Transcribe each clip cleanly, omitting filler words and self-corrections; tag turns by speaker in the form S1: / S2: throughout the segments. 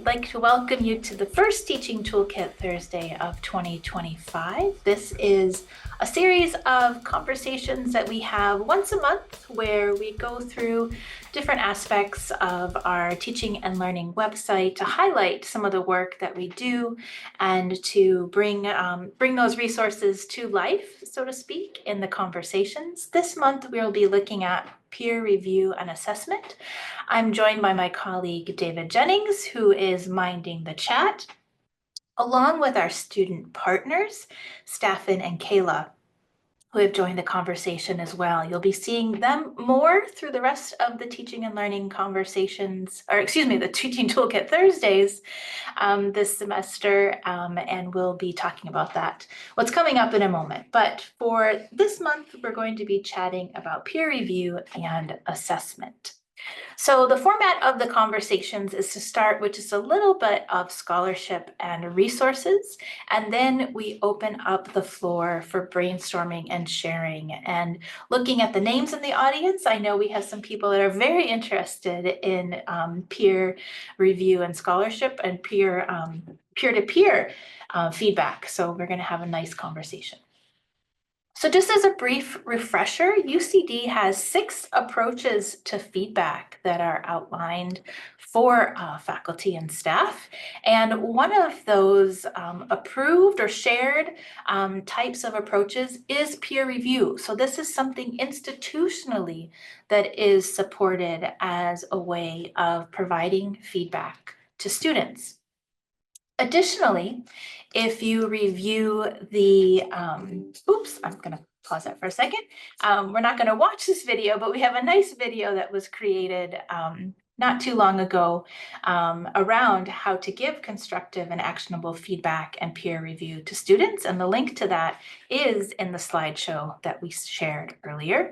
S1: like to welcome you to the first Teaching Toolkit Thursday of 2025. This is a series of conversations that we have once a month where we go through different aspects of our teaching and learning website to highlight some of the work that we do and to bring those resources to life, so to speak, in the conversations. This month, we'll be looking at peer review and assessment. I'm joined by my colleague, David Jennings, who is minding the chat, along with our student partners, Staffin and Kayla, who have joined the conversation as well. You'll be seeing them more through the rest of the teaching and learning conversations, or excuse me, the Teaching Toolkit Thursdays this semester, and we'll be talking about that, what's coming up in a moment. But for this month, we're going to be chatting about peer review and assessment. So the format of the conversations is to start with just a little bit of scholarship and resources, and then we open up the floor for brainstorming and sharing. And looking at the names in the audience, I know we have some people that are very interested in peer review and scholarship and peer-to-peer feedback. So we're going to have a nice conversation. So just as a brief refresher, UCD has 6 approaches to feedback that are outlined for faculty and staff. And one of those approved or shared types of approaches is peer review. So this is something institutionally that is supported as a way of providing feedback to students. Additionally, if you review the, oops, I'm going to pause that for a second. We're not going to watch this video, but we have a nice video that was created not too long ago around how to give constructive and actionable feedback and peer review to students. And the link to that is in the slideshow that we shared earlier.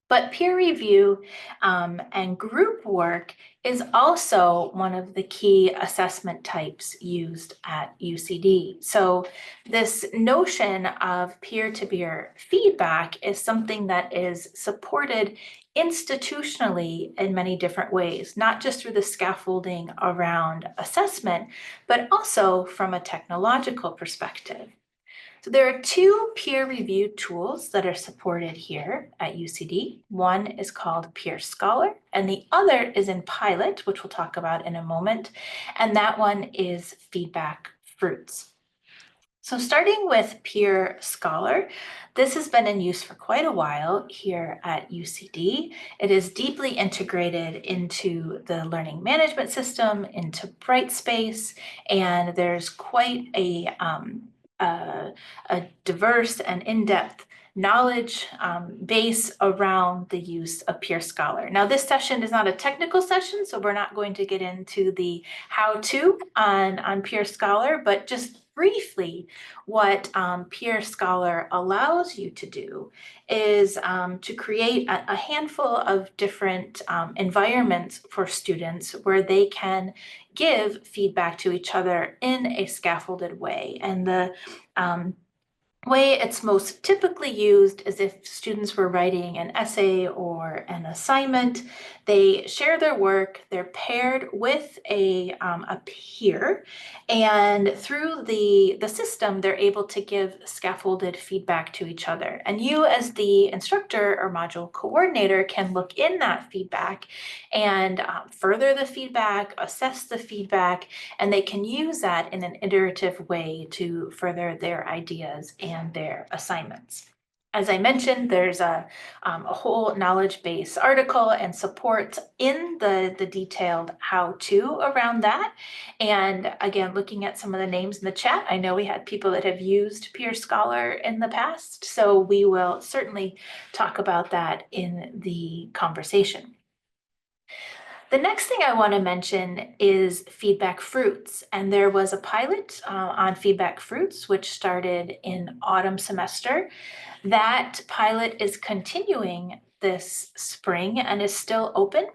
S1: But peer review and group work is also one of the key assessment types used at UCD. So this notion of peer-to-peer feedback is something that is supported institutionally in many different ways, not just through the scaffolding around assessment, but also from a technological perspective. So there are 2 peer-reviewed tools that are supported here at UCD. One is called Peer Scholar, and the other is in pilot, which we'll talk about in a moment. And that one is Feedback Fruits. So starting with Peer Scholar, this has been in use for quite a while here at UCD. It is deeply integrated into the learning management system, into Brightspace, and there's quite a diverse and in-depth knowledge base around the use of Peer Scholar. Now, this session is not a technical session, so we're not going to get into the how-to on Peer Scholar, but just briefly, what Peer Scholar allows you to do is to create a handful of different environments for students where they can give feedback to each other in a scaffolded way. And the way it's most typically used is if students were writing an essay or an assignment. They share their work, they're paired with a peer, and through the system, they're able to give scaffolded feedback to each other. And you as the instructor or module coordinator can look in that feedback and further the feedback, assess the feedback, and they can use that in an iterative way to further their ideas and their assignments. As I mentioned, there's a whole knowledge base article and support in the detailed how-to around that. And again, looking at some of the names in the chat, I know we had people that have used Peer Scholar in the past, so we will certainly talk about that in the conversation. The next thing I want to mention is Feedback Fruits, and there was a pilot on Feedback Fruits, which started in autumn semester. That pilot is continuing this spring and is still open.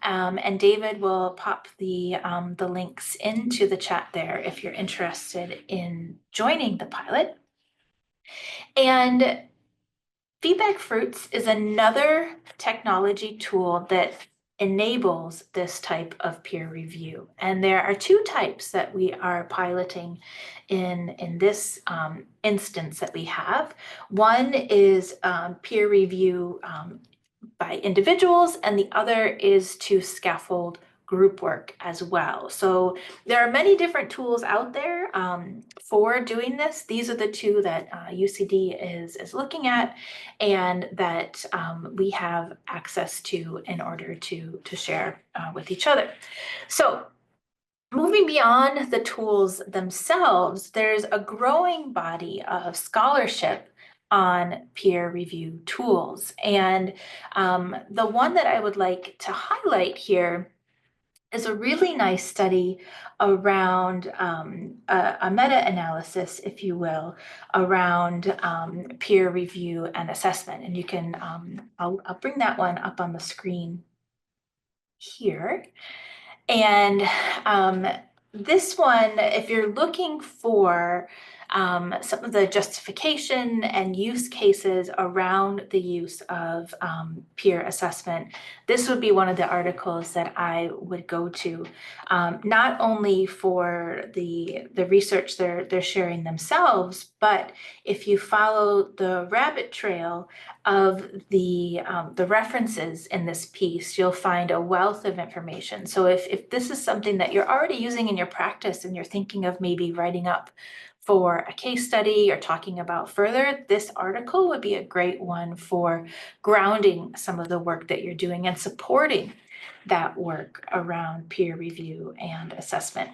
S1: And David will pop the links into the chat there if you're interested in joining the pilot. And Feedback Fruits is another technology tool that enables this type of peer review. And there are two types that we are piloting in this instance that we have. One is peer review by individuals, and the other is to scaffold group work as well. So there are many different tools out there for doing this. These are the two that UCD is looking at and that we have access to in order to share with each other. So moving beyond the tools themselves, there's a growing body of scholarship on peer review tools. And the one that I would like to highlight here is a really nice study around a meta-analysis, if you will, around peer review and assessment. And you can, I'll bring that one up on the screen here. And this one, if you're looking for some of the justification and use cases around the use of peer assessment, this would be one of the articles that I would go to, not only for the research they're sharing themselves, but if you follow the rabbit trail of the references in this piece, you'll find a wealth of information. So if this is something that you're already using in your practice and you're thinking of maybe writing up for a case study or talking about further, this article would be a great one for grounding some of the work that you're doing and supporting that work around peer review and assessment.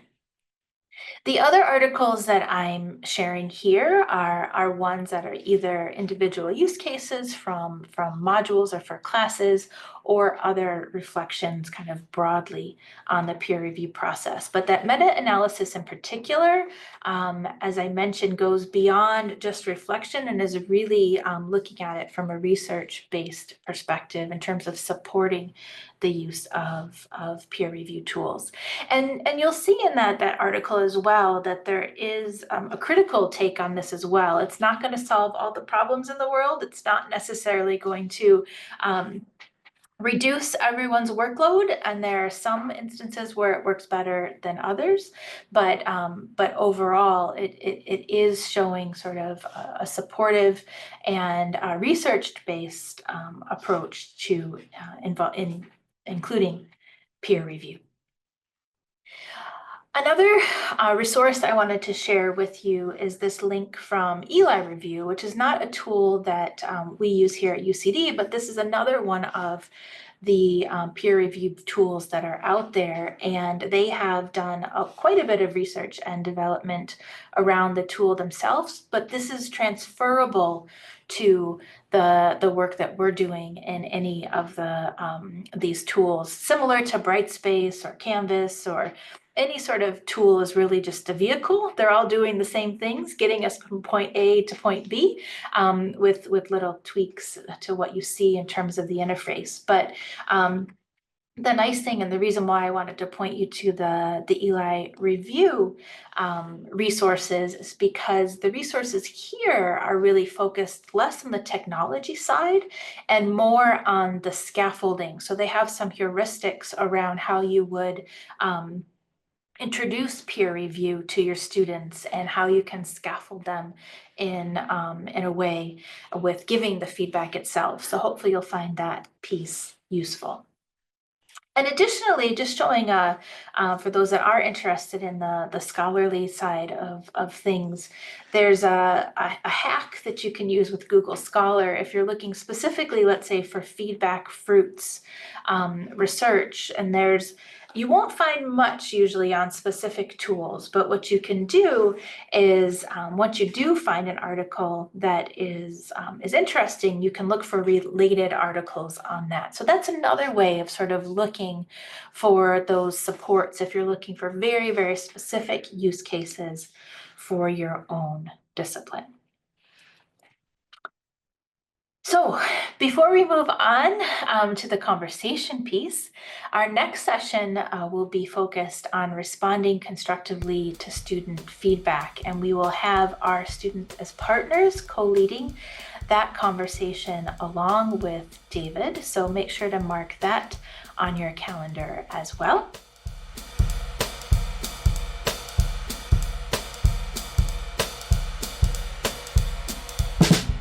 S1: The other articles that I'm sharing here are ones that are either individual use cases from modules or for classes, or other reflections kind of broadly on the peer review process. But that meta-analysis in particular, as I mentioned, goes beyond just reflection and is really looking at it from a research-based perspective in terms of supporting the use of peer review tools. And you'll see in that article as well that there is a critical take on this as well. It's not going to solve all the problems in the world. It's not necessarily going to reduce everyone's workload, and there are some instances where it works better than others, but overall it is showing sort of a supportive and research-based approach to including peer review. Another resource I wanted to share with you is this link from Eli Review, which is not a tool that we use here at UCD, but this is another one of the peer review tools that are out there, and they have done quite a bit of research and development around the tool themselves, but this is transferable to the work that we're doing in any of the these tools, similar to Brightspace or Canvas or any sort of tool is really just a vehicle. They're all doing the same things, getting us from point A to point B with little tweaks to what you see in terms of the interface. But the nice thing, and the reason why I wanted to point you to the Eli Review resources, is because the resources here are really focused less on the technology side and more on the scaffolding. So they have some heuristics around how you would introduce peer review to your students and how you can scaffold them in a way with giving the feedback itself. So hopefully you'll find that piece useful. And additionally, just showing for those that are interested in the scholarly side of things, there's a hack that you can use with Google Scholar if you're looking specifically, let's say, for feedback fruits research. And you won't find much usually on specific tools, but what you can do is once you do find an article that is interesting, you can look for related articles on that. So that's another way of sort of looking for those supports if you're looking for very, very specific use cases for your own discipline. So before we move on to the conversation piece, our next session will be focused on responding constructively to student feedback, and we will have our students as partners co-leading that conversation along with David. So make sure to mark that on your calendar as well.